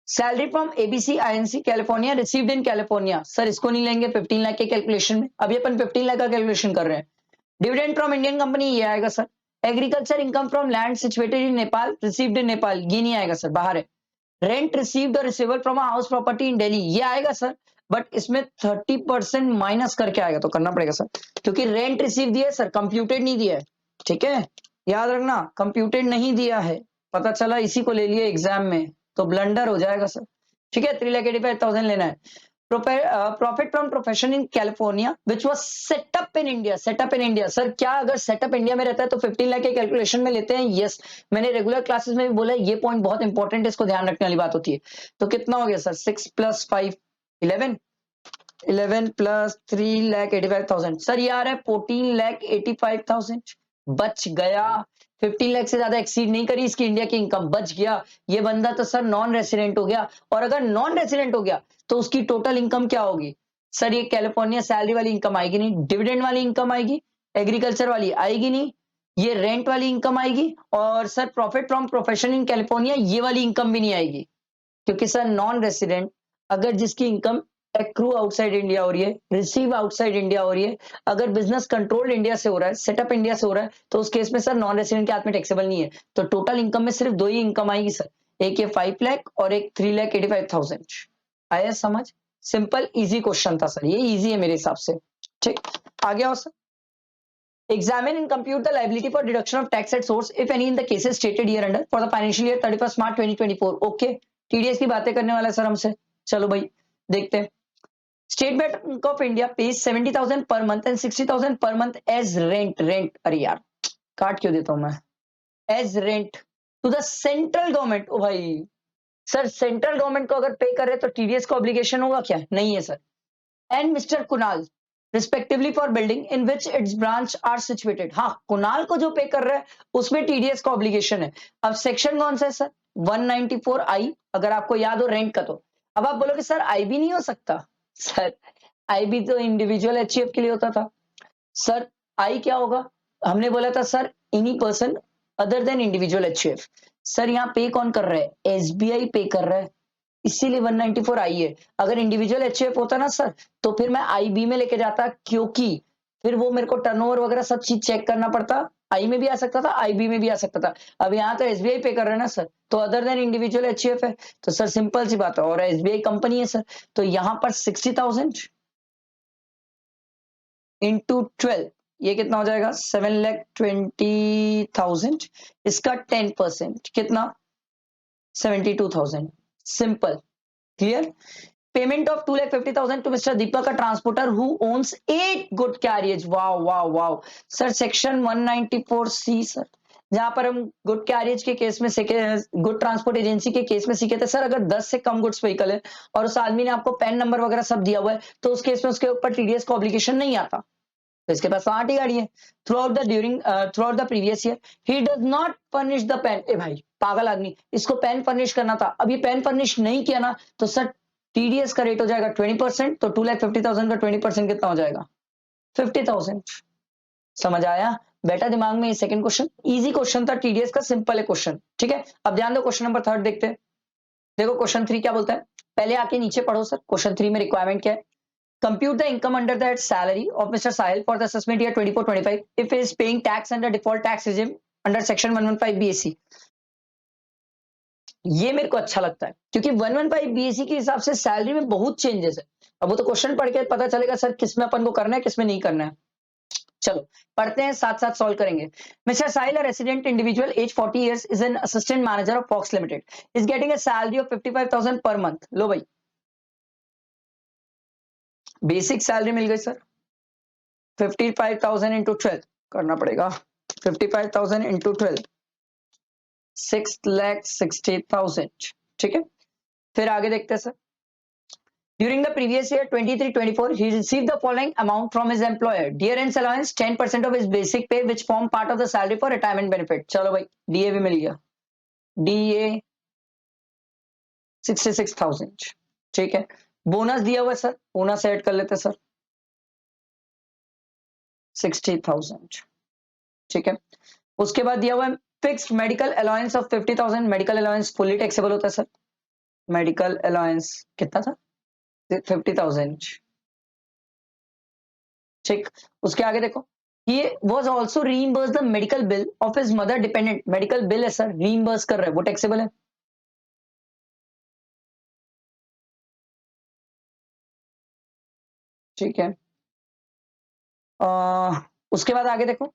Salary from ABC INC California received in California, sir इसको नहीं लेंगे 15 लाख के कैलकुलेशन में, अभी अपन 15 लाख का कैलकुलेशन कर रहे हैं। डिविडेंड फ्रॉम इंडियन कंपनी ये आएगा sir. Agriculture income from land situated in Nepal received in Nepal, ये नहीं आएगा सर, बाहर है। रेंट रिसीव्ड और receivable from house property in Delhi, ये आएगा सर, बट इसमें 30% माइनस करके आएगा, तो करना पड़ेगा सर, क्योंकि रेंट रिसीव दिया है सर, कंप्यूटेड नहीं दिया है। ठीक है, याद रखना, कंप्यूटेड नहीं दिया है, पता चला इसी को ले लिया एग्जाम में, तो ब्लंडर हो जाएगा सर। ठीक है, 3,85,000 लेना है। Profit from profession in California which was setup in India, setup in India sir, क्या अगर सेटअप इंडिया में रहता है तो 15 लाख के कैलकुलेशन में लेते हैं? यस, मैंने रेगुलर क्लासेस में भी बोला है, ये पॉइंट बहुत इंपॉर्टेंट है, इसको ध्यान रखने वाली बात होती है। तो कितना हो गया सर, 6 + 5 11, 11 + 3,85,000 सर, ये आ रहा है 14,85,000, बच गया। 15 लाख से ज्यादा एक्सीड नहीं करी इसकी इंडिया की इनकम, बच गया। ये बंदा तो सर नॉन रेसिडेंट हो गया, और अगर नॉन रेसिडेंट हो गया तो उसकी टोटल इनकम क्या होगी सर? ये कैलिफोर्निया सैलरी वाली इनकम आएगी नहीं, डिविडेंड वाली इनकम आएगी, एग्रीकल्चर वाली आएगी नहीं, ये रेंट वाली इनकम आएगी, और sir profit from profession in California ये वाली इनकम भी नहीं आएगी, क्योंकि सर नॉन रेसिडेंट अगर जिसकी इनकम एक्रू आउटसाइड इंडिया हो रही है, रिसीव आउटसाइड इंडिया हो रही है, अगर बिजनेस कंट्रोल इंडिया से हो रहा है, सेटअप इंडिया से हो रहा है, तो उस केस में सर नॉन रेसिडेंट के हाथ में टैक्सेबल नहीं है। तो टोटल इनकम में सिर्फ दो ही इनकम आएगी सर, एक ये 5 लाख और एक 3,85,000। आया समझ? सिंपल इजी क्वेश्चन था सर, ये इजी है मेरे हिसाब से। ठीक, आगे आओ sir. Examine and compute the liability for deduction of tax at source if any in the cases stated here under for the financial year 31st March 2024। Okay, TDS की बातें करने वाला है सर हमसे, चलो भाई देखते हैं। State bank of India page 70,000 per month and 60,000 per month as rent, rent अरे यार काट क्यों देता हूं मैं, as rent to the central government. ओ भाई सर, सेंट्रल गवर्नमेंट को अगर पे कर रहे तो टीडीएस का ऑब्लिगेशन होगा क्या? नहीं है sir. And mister Kunal respectively for building in which its branch are situated, हाँ कुणाल को जो पे कर रहा है उसमें टीडीएस का ऑब्लिगेशन है। अब सेक्शन कौन सा है सर? 194 आई, अगर आपको याद हो रेंट का। तो अब आप बोलोगे सर आई भी नहीं हो सकता, सर आई भी तो इंडिविजुअल एचईएफ के लिए होता था सर। आई क्या होगा? हमने बोला था sir any person other than individual HUF. Sir यहाँ पे कौन कर रहा है? एसबीआई पे कर रहा है, इसीलिए 194 आई है। अगर इंडिविजुअल एचएफ होता ना सर, तो फिर मैं आईबी में लेके जाता, क्योंकि फिर वो मेरे को टर्नओवर वगैरह सब चीज चेक करना पड़ता, आई में भी आ सकता था, आईबी में भी आ सकता था। अब यहाँ तो एसबीआई पे कर रहे हैं ना सर, तो अदर देन इंडिविजुअल एचएफ है, तो सर सिंपल सी बात है, और एसबीआई कंपनी है सर, तो यहाँ पर 60,000 इंटू 12, ये कितना हो जाएगा? 7,20,000, इसका 10% कितना? 72,000। Simple, clear. Payment of 2,50,000 to mister Deepak, a transporter who owns 8 good carriage। Wow wow wow sir, section 194C sir, जहां पर हम गुड कैरियज के केस में सीखे, गुड ट्रांसपोर्ट एजेंसी के केस में सीखे थे सर, अगर 10 से कम गुड्स व्हीकल है और उस आदमी ने आपको पैन नंबर वगैरह सब दिया हुआ है, तो उस केस में उसके ऊपर टीडीएस का ऑब्लिगेशन नहीं आता। तो इसके पास 8 ही गाड़ी है। Throughout the previous year he does not furnish the PAN. ए भाई पागल आदमी, इसको पेन फर्निश करना था, अभी पेन फर्निश नहीं किया ना, तो सर टीडीएस का रेट हो जाएगा 20%, तो 2,50,000 का 20% कितना हो जाएगा? 50,000। समझ आया बेटा दिमाग में? ये सेकंड क्वेश्चन इजी क्वेश्चन था, टीडीएस का सिंपल है क्वेश्चन। ठीक है, अब ध्यान दो क्वेश्चन नंबर 3 देखते हैं। देखो क्वेश्चन 3 क्या बोलता है, पहले आके नीचे पढ़ो सर, क्वेश्चन 3 में रिक्वायरमेंट क्या है। Compute the income under that salary of Mr. Sahil for the assessment year 24-25 if he is paying tax under default tax regime under section 115 BAC. ये मेरे को अच्छा लगता है क्योंकि 115 BAC के हिसाब से सैलरी में बहुत चेंजेस है। अब वो तो क्वेश्चन पढ़ के पता चलेगा सर किसमें अपन को करना है किसमें नहीं करना है। चलो पढ़ते हैं साथ साथ सॉल्व करेंगे। Mister Sahil, a resident individual age 40 years is an assistant manager of Fox Limited, is getting a salary of 55,000 per month। लो भाई बेसिक सैलरी मिल गई सर 55,000 इंटू 12 करना पड़ेगा 55,000 इंटू 12 6,60,000। ठीक है, फिर आगे देखते हैं sir. During the previous year 23-24, he received the following amount from his employer: DRN's allowance 10% of his basic pay, which form part of the salary for retirement benefit। चलो भाई DA भी मिल गया, DA 66,000। ठीक है, बोनस दिया हुआ sir, bonus add कर लेते सर 60,000। ठीक है, उसके बाद दिया हुआ है fixed medical allowance of 50,000। Medical allowance fully taxable होता है सर। मेडिकल अलाउंस कितना था 50,000। ठीक, उसके आगे देखो, he was also reimbursed the medical bill of his mother dependent। Medical bill है सर, reimburse कर रहा है, वो टैक्सेबल है। ठीक है, उसके बाद आगे देखो,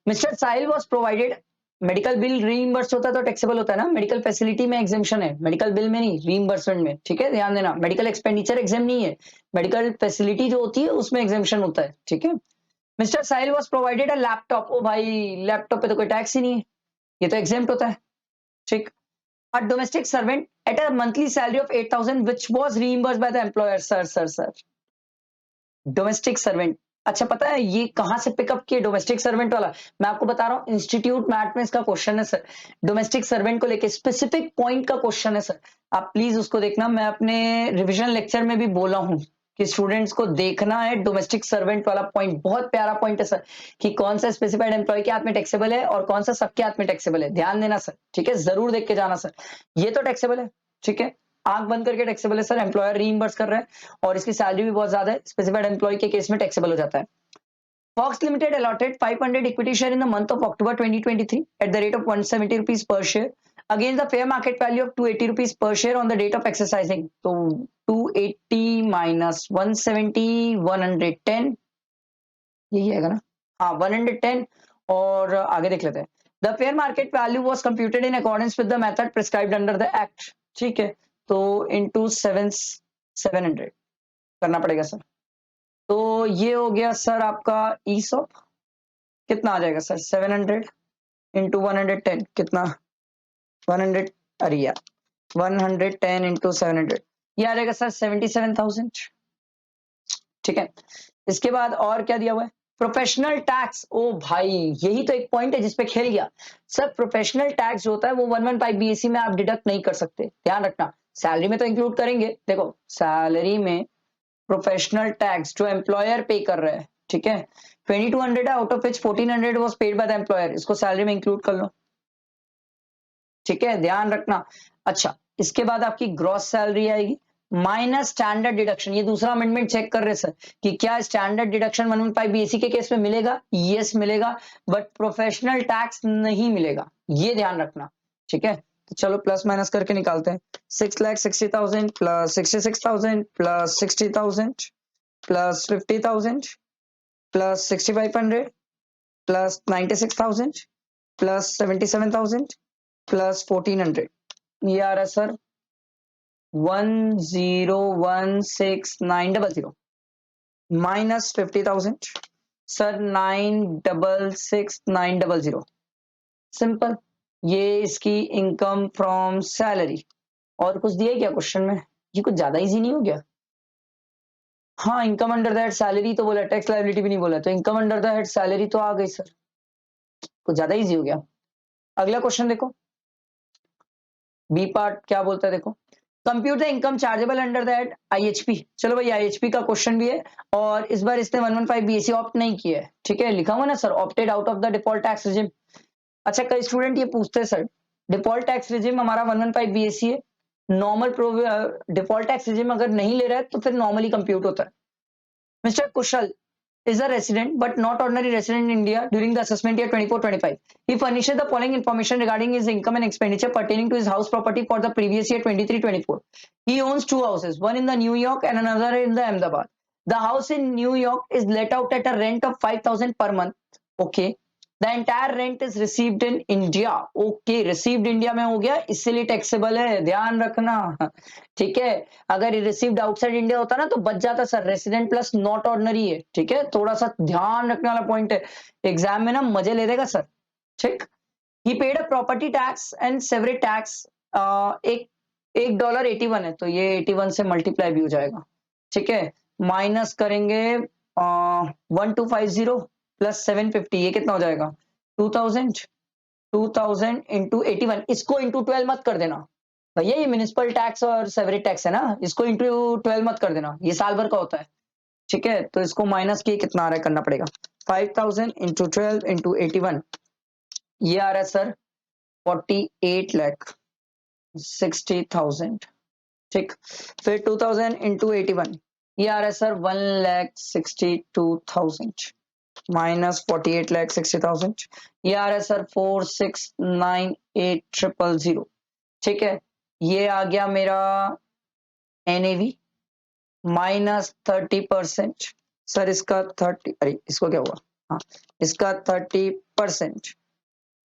mister Sahil was provided, medical bill reimburse होता है तो टैक्सेबल होता है ना। मेडिकल फैसिलिटी में एग्जेम्पशन है, मेडिकल बिल में नहीं, रीइंबर्समेंट में। ठीक है, ध्यान देना, मेडिकल एक्सपेंडिचर एग्जाम नहीं है, मेडिकल फैसिलिटी जो होती है उसमें एग्जेम्पशन होता है। ठीक है, mister Sahil was provided a laptop. ओ भाई लैपटॉप पे तो कोई टैक्स ही नहीं है, ये तो एग्जेम्प्ट होता है। ठीक, a domestic servant at a monthly salary of 8,000 which was reimbursed by the employer. Sir domestic servant, अच्छा पता है ये कहां से पिकअप किए डोमेस्टिक सर्वेंट वाला? मैं आपको बता रहा हूं, इंस्टीट्यूट मैट में इसका क्वेश्चन है सर। डोमेस्टिक सर्वेंट को लेके स्पेसिफिक पॉइंट का क्वेश्चन है सर, आप प्लीज उसको देखना। मैं अपने रिवीजन लेक्चर में भी बोला हूं कि स्टूडेंट्स को देखना है डोमेस्टिक सर्वेंट वाला पॉइंट, बहुत प्यारा पॉइंट है सर, कि कौन सा स्पेसिफाइड एम्प्लॉय के हाथ में टैक्सेबल है और कौन सा सबके हाथ में टैक्सेबल है। ध्यान देना सर, ठीक है, जरूर देख के जाना सर। ये तो टैक्सेबल है, ठीक है, आंख बंद करके टैक्सेबल है सर, एम्प्लॉयर रीइंबर्स कर रहा है और इसकी सैलरी भी बहुत ज्यादा है, स्पेसिफाइड एम्प्लॉय के केस में टैक्सेबल हो जाता है। Fox Limited allotted 500 equity share in the month of October 2023 at the rate of 170 rupees per share against the fair market value of 280 rupees per share on the date of exercising। तो 280 minus 170 110, यही आएगा ना? हाँ 110। और आगे देख लेते हैं। The fair market value was computed in accordance with the method prescribed under the act। ठीक है, तो into 700 करना पड़ेगा सर। तो ये हो गया सर आपका ईसॉप, कितना आ जाएगा सर 700 इंटू 110 कितना 100, अरे यार 110 इंटू 700 ये आ जाएगा सर 77,000। ठीक है, इसके बाद और क्या दिया हुआ है, प्रोफेशनल टैक्स। ओ भाई यही तो एक पॉइंट है जिसपे खेल गया सर। प्रोफेशनल टैक्स जो होता है वो 115 BAC में आप डिडक्ट नहीं कर सकते, ध्यान रखना। सैलरी में तो इंक्लूड करेंगे, देखो सैलरी में प्रोफेशनल टैक्स जो एम्प्लॉयर पे कर रहा है, ठीक है, 2200 out of which 1400 was paid by the employer, इसको सैलरी में इंक्लूड कर लो। ठीक है, ध्यान रखना। अच्छा, इसके बाद आपकी ग्रॉस सैलरी आएगी माइनस स्टैंडर्ड डिडक्शन। ये दूसरा अमेंडमेंट चेक कर रहे सर कि क्या स्टैंडर्ड डिडक्शन 115 BAC के केस में मिलेगा। यस मिलेगा, बट प्रोफेशनल टैक्स नहीं मिलेगा, ये ध्यान रखना। ठीक है, तो चलो प्लस माइनस करके निकालते हैं। 6,60,000 plus 66,000 plus 60,000 plus 50,000 plus 6,500 plus 96,000 plus 77,000 plus 1,400, ये आ रहा है सर 1016900 माइनस 50,000 सर 966,900। सिंपल, ये इसकी इनकम फ्रॉम सैलरी। और कुछ दिया क्या क्वेश्चन में? ये कुछ ज्यादा इजी नहीं हो गया? हाँ, इनकम अंडर दैट सैलरी तो बोला, टैक्स लायबिलिटी भी नहीं बोला, तो इनकम अंडर दैट सैलरी तो आ गई सर, कुछ ज्यादा इजी हो गया। अगला क्वेश्चन देखो, बी पार्ट क्या बोलता है देखो, compute the income chargeable under that IHP. चलो भाई आईएचपी का क्वेश्चन भी है और इस बार इसने 115 BAC ऑप्ट नहीं किया है। ठीक है, लिखा हुआ ना sir, opted out of the default tax regime. अच्छा, कई स्टूडेंट ये पूछते हैं सर डिफॉल्ट टैक्स रिजिम हमारा 115 BAC है, नॉर्मल डिफॉल्ट टैक्स रिजिम अगर नहीं ले रहा है तो फिर नॉर्मली कंप्यूट होता है। Mister Kusal is a resident but not ordinary resident in India during the assessment year 24-25. He furnishes the following information regarding his income and expenditure pertaining to his house property for the previous year 23-24. He owns two houses, one in the New York and another in the Ahmedabad. The house in New York is let out at a rent of 5,000 per month. Okay. The entire rent is received in India. Okay, received India में हो गया, इसलिए taxable है, ध्यान रखना। ठीक है, अगर रिसीव्ड आउटसाइड इंडिया होता ना तो बच जाता sir, resident plus not ordinary है। ठीक है, थोड़ा सा ध्यान रखने वाला पॉइंट है, एग्जाम में ना मजे ले देगा सर। ठीक, he paid a property tax and sewerage tax, एक $1.81 है तो ये 81 से मल्टीप्लाई भी हो जाएगा। ठीक है, माइनस करेंगे 1250 प्लस 750, ये कितना हो जाएगा 2000 इंटू 81, इसको इंटू 12 मत कर देना भैया, ये म्यूनिसिपल टैक्स और सेवरेज टैक्स है ना, इसको इंटू 12 मत कर देना, ये साल भर का होता है। ठीक है, तो इसको माइनस किए कितना आ रहा है करना पड़ेगा, 5000 इंटू 12 इंटू 81, ये आ रहा है सर 48,60,000। ठीक, फिर 2000 इंटू 81, ये आ रहा है सर 1,62,000 माइनस 48,60,000, ये आ रहा है सर 4698,000। ठीक है, ये आ गया मेरा एनएवी माइनस 30%। सर इसका 30, अरे इसको क्या हुआ, हाँ इसका 30%,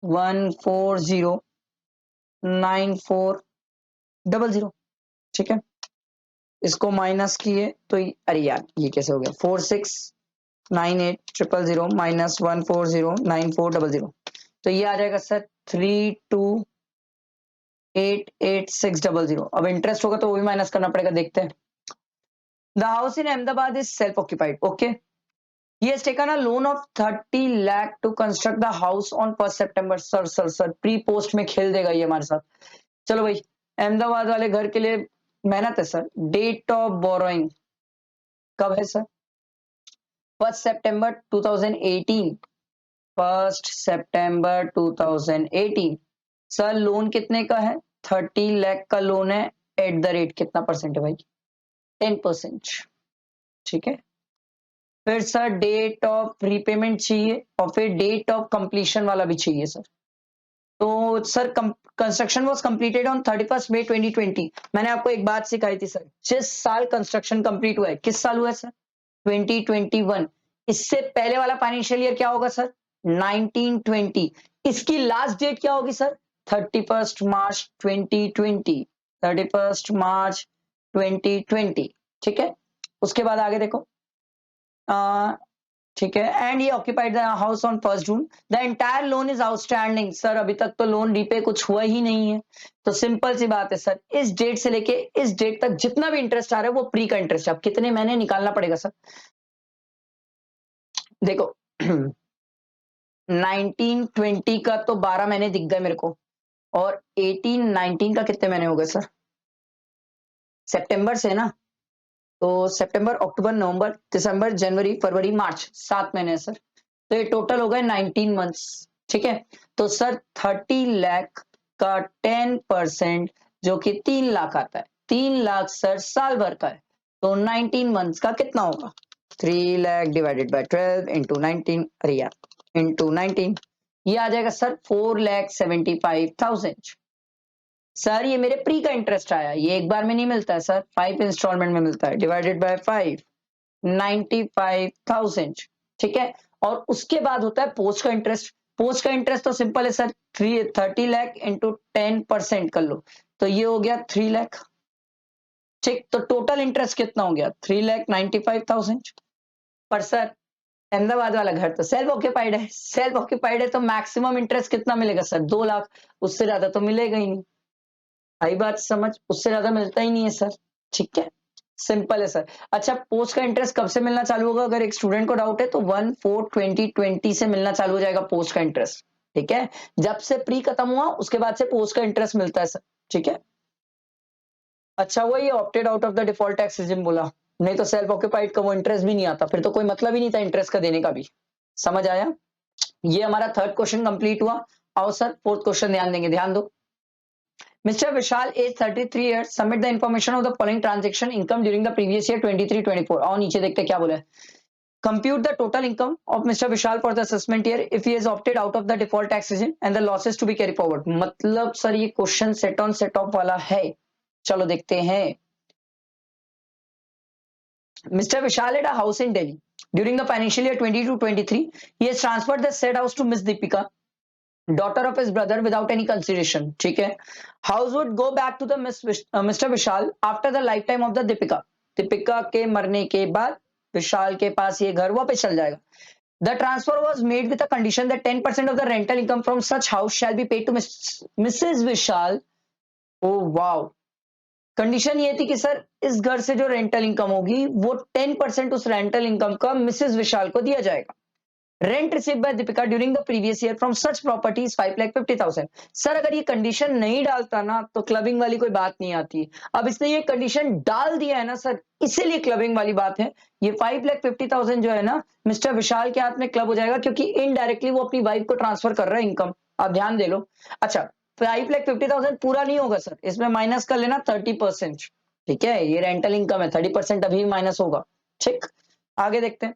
1409400। ठीक है, इसको माइनस किए तो अरे यार ये कैसे हो गया, 4698,000 माइनस 1409400, तो ये आ जाएगा सर 3288,600। अब इंटरेस्ट होगा तो वो भी माइनस करना पड़ेगा, देखते हैं। The house in Ahmedabad is self occupied. Okay, he has taken a loan of 30 lakh to construct the house on 1st September। Sir pre post में खेल देगा ये हमारे साथ। चलो भाई, अहमदाबाद वाले घर के लिए मेहनत है सर। डेट ऑफ बोरोइंग कब है सर, 1 सितंबर 2018, 1 सितंबर 2018। सर लोन कितने का है, 30 लाख का लोन है, एट द रेट कितना परसेंट है भाई, 10%। ठीक है, फिर सर डेट ऑफ रीपेमेंट चाहिए और फिर डेट ऑफ कंप्लीशन वाला भी चाहिए सर। तो sir construction was completed on 31 मई 2020। मैंने आपको एक बात सिखाई थी सर, जिस साल कंस्ट्रक्शन कंप्लीट हुआ है, किस साल हुआ है सर, 2021। इससे पहले वाला फाइनेंशियल ईयर क्या होगा सर, 1920। इसकी लास्ट डेट क्या होगी सर, 31 मार्च 2020, 31 मार्च 2020। ठीक है, उसके बाद आगे देखो, ठीक है, एंड ये occupied the house on 1 June. The entire loan is outstanding. Sir अभी तक तो लोन रीपे कुछ हुआ ही नहीं है, तो सिंपल सी बात है सर, इस डेट से लेके इस डेट तक जितना भी इंटरेस्ट आ रहा है वो प्री का इंटरेस्ट है। अब कितने महीने निकालना पड़ेगा सर, देखो 1920 का तो 12 महीने दिख गए मेरे को, और 18-19 का कितने महीने हो गए सर, सितंबर से ना, तो सितंबर अक्टूबर नवंबर दिसंबर जनवरी फरवरी मार्च, 7 महीने है सर, तो ये टोटल हो गए 19 मंथ्स। ठीक है, तो सर 30 लाख का 10% जो कि 3 लाख आता है, 3 लाख सर साल भर का है, तो 19 मंथ्स का कितना होगा, 3 लाख डिवाइडेड बाय 12 इंटू 19, अरे यार इंटू 19, ये आ जाएगा सर 4,75,000। सर ये मेरे प्री का इंटरेस्ट आया, ये एक बार में नहीं मिलता है सर, 5 इंस्टॉलमेंट में मिलता है, डिवाइडेड बाय 5, 95,000। ठीक है, और उसके बाद होता है पोस्ट का इंटरेस्ट। पोस्ट का इंटरेस्ट तो सिंपल है सर, 30 लाख इंटू 10% कर लो, तो ये हो गया 3 लाख। ठीक, तो टोटल इंटरेस्ट कितना हो गया, 3,95,000। पर सर अहमदाबाद वाला घर तो सेल्फ ऑक्यूपाइड है, सेल्फ ऑक्यूपाइड है तो मैक्सिमम इंटरेस्ट कितना मिलेगा सर, 2 लाख, उससे ज्यादा तो मिलेगा ही नहीं। आई बात समझ, उससे ज्यादा मिलता ही नहीं है सर। ठीक है, सिंपल है सर। अच्छा, पोस्ट का इंटरेस्ट कब से मिलना चालू होगा, अगर एक स्टूडेंट को डाउट है तो 1/4/2020 से मिलना चालू हो जाएगा पोस्ट का इंटरेस्ट। ठीक है, जब से प्री खत्म हुआ उसके बाद से पोस्ट का इंटरेस्ट मिलता है सर। ठीक है, अच्छा हुआ ये opted out of the default tax regime बोला, नहीं तो सेल्फ ऑक्यूपाइड का वो इंटरेस्ट भी नहीं आता, फिर तो कोई मतलब ही नहीं था इंटरेस्ट का देने का भी। समझ आया, ये हमारा थर्ड क्वेश्चन कंप्लीट हुआ। आओ सर फोर्थ क्वेश्चन ध्यान देंगे, ध्यान दो। Mr. Vishal, age 33 years, submit the information of the following transaction income during the previous year 23-24. और नीचे देखते क्या बोला है. Compute the total income of Mr. Vishal for the assessment year if he has opted out of the default tax regime and the losses to be carried forward. मतलब sir ये question set on set of वाला है. चलो देखते हैं. Mr. Vishal had a house in Delhi. During the financial year 22-23, he has transferred the said house to Miss Deepika, daughter of his brother, without any consideration. ठीक है. House would go back to the Mr. Vishal after the lifetime of the Deepika. Deepika के मरने के बाद विशाल के पास ये घर वापस चल जाएगा. The transfer was made with a condition that 10% of the rental income from such house shall be paid to Mrs. Vishal. Oh wow. Condition ये थी कि सर इस घर से जो रेंटल इनकम होगी वो 10% उस रेंटल इनकम का मिसेस विशाल को दिया जाएगा. Rent received by Deepika during the previous year from such properties 5,50,000. Sir अगर ये कंडीशन नहीं डालता ना तो क्लबिंग वाली कोई बात नहीं आती. अब इसने ये कंडीशन डाल दिया है ना सर, इसीलिए क्लबिंग वाली बात है. ये 5,50,000 जो है ना मिस्टर विशाल के हाथ में क्लब हो जाएगा क्योंकि इनडायरेक्टली वो अपनी वाइफ को ट्रांसफर कर रहा है इनकम. आप ध्यान दे लो. अच्छा 5,50,000 पूरा नहीं होगा सर, इसमें माइनस कर लेना 30%. ठीक है, ये रेंटल इनकम है, 30% अभी माइनस होगा. ठीक, आगे देखते हैं.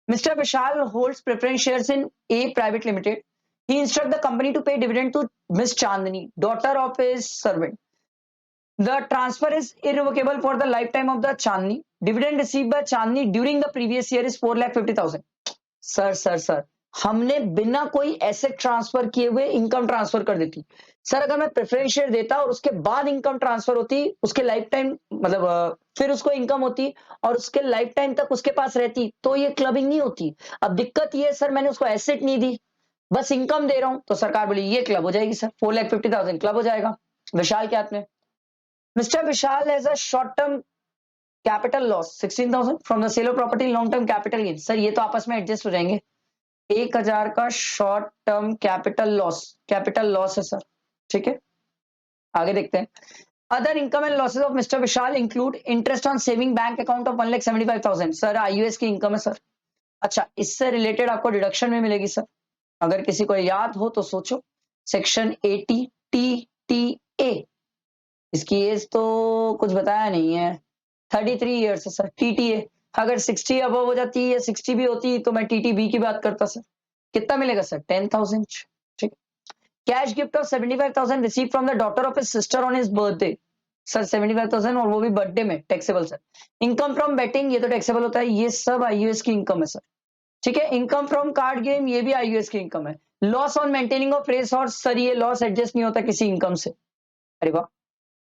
Mr. Vishal holds preference shares in A Private Limited. He instructs the company to pay dividend to Miss Chandni, daughter of his servant. The transfer is irrevocable for the lifetime of the Chandni. Dividend received by Chandni during the previous year is 4,50,000. Sir हमने बिना कोई asset transfer किए हुए income transfer कर देती. Sir अगर मैं preference share देता और उसके बाद इनकम ट्रांसफर होती, उसके लाइफ टाइम मतलब फिर उसको इनकम होती और उसके लाइफ टाइम तक उसके पास रहती तो ये क्लबिंग नहीं होती. अब दिक्कत ये है सर मैंने उसको एसेट नहीं दी, बस इनकम दे रहा हूं, तो सरकार बोली ये क्लब हो जाएगी सर, 4,50,000 क्लब हो जाएगा विशाल के हाथ में. Mister Vishal as a short term capital loss 16,000 from the sale of property, long term capital gain. Sir ये तो आपस में एडजस्ट हो जाएंगे. 1,000 का शॉर्ट टर्म कैपिटल लॉस है सर. ठीक है, आगे देखते हैं. Other income and losses of mister Vishal include interest on saving bank account of 1,75,000. Sir IUS की इनकम है सर. अच्छा इससे रिलेटेड आपको डिडक्शन में मिलेगी सर. अगर किसी को याद हो तो सोचो. Section 80 TTA. इसकी एज तो कुछ बताया नहीं है, 33 ईयर्स है सर. TTA अगर 60 अबव हो जाती है, 60 भी होती तो मैं TTB की बात करता सर. कितना मिलेगा सर? 10,000. ठीक. Cash gift of 75,000 receive from the daughter of his sister on his birthday. Sir 75,000 और वो भी बर्थडे में, taxable sir. Income from betting ये तो टैक्सेबल होता है, ये सब आईयूएस की इनकम है सर. ठीक है. इनकम फ्रॉम कार्ड गेम ये भी आईयूएस की इनकम है. Loss on maintaining of race horse, sir ये लॉस एडजस्ट नहीं होता किसी इनकम से. अरे वाह,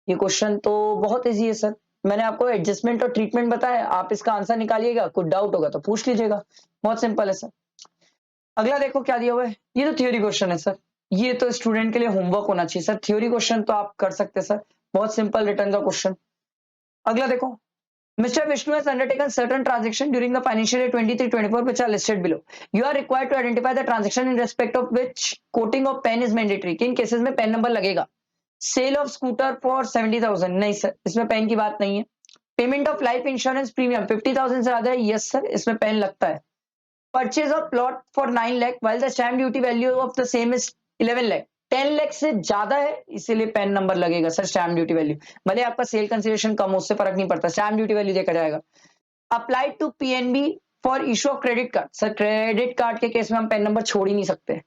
ये क्वेश्चन तो बहुत इजी है सर. मैंने आपको एडजस्टमेंट और ट्रीटमेंट बताया, आप इसका आंसर निकालिएगा, कुछ डाउट होगा तो पूछ लीजिएगा. बहुत सिंपल है सर. अगला देखो क्या दिया हुआ है. ये तो थ्योरी क्वेश्चन है सर, ये तो स्टूडेंट के लिए होमवर्क होना चाहिए सर. थ्योरी क्वेश्चन तो आप कर सकते हैं सर, बहुत सिंपल रिटर्न का क्वेश्चन. अगला देखो. Mr. Vishnu has undertaken certain transaction during the financial year 23-24 which are listed below. You are required to identify the transaction in respect of which quoting of pen is mandatory. किन cases में PAN number लगेगा? Cell of scooter for 70,000, नहीं sir इसमें pen की बात नहीं है. Payment of life insurance premium 50,000 से ज्यादा है, यस सर इसमें पेन लगता है. Purchase of plot for 9 lakh while the stamp duty value of the same is 11 lakh. 10 lakh से ज्यादा है इसीलिए पेन नंबर लगेगा सर. स्टैम्प ड्यूटी वैल्यू भले आपका सेल कंसिडरेशन कम हो, उससे फर्क नहीं पड़ता, स्टैम्प ड्यूटी वैल्यू देखा जाएगा. Applied to PNB for issue of credit card. Sir credit card के केस में हम पेन नंबर छोड़ ही नहीं सकते.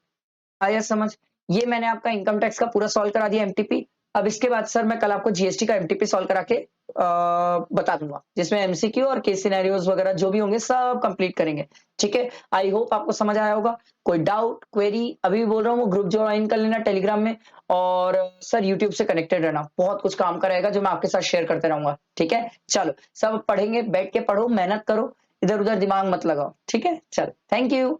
आया समझ. ये मैंने आपका इनकम टैक्स का पूरा सॉल्व करा दिया एमटीपी. अब इसके बाद सर मैं कल आपको जीएसटी का एमटीपी सॉल्व करा के बता दूंगा, जिसमें एमसीक्यू और केस सिनेरियोज वगैरह जो भी होंगे सब कंप्लीट करेंगे. ठीक है, आई होप आपको समझ आया होगा. कोई डाउट क्वेरी अभी भी बोल रहा हूँ वो ग्रुप ज्वाइन कर लेना टेलीग्राम में, और सर यूट्यूब से कनेक्टेड रहना. बहुत कुछ काम का रहेगा जो मैं आपके साथ शेयर करते रहूंगा. ठीक है, चलो सब पढ़ेंगे, बैठ के पढ़ो, मेहनत करो, इधर उधर दिमाग मत लगाओ. ठीक है, चलो थैंक यू.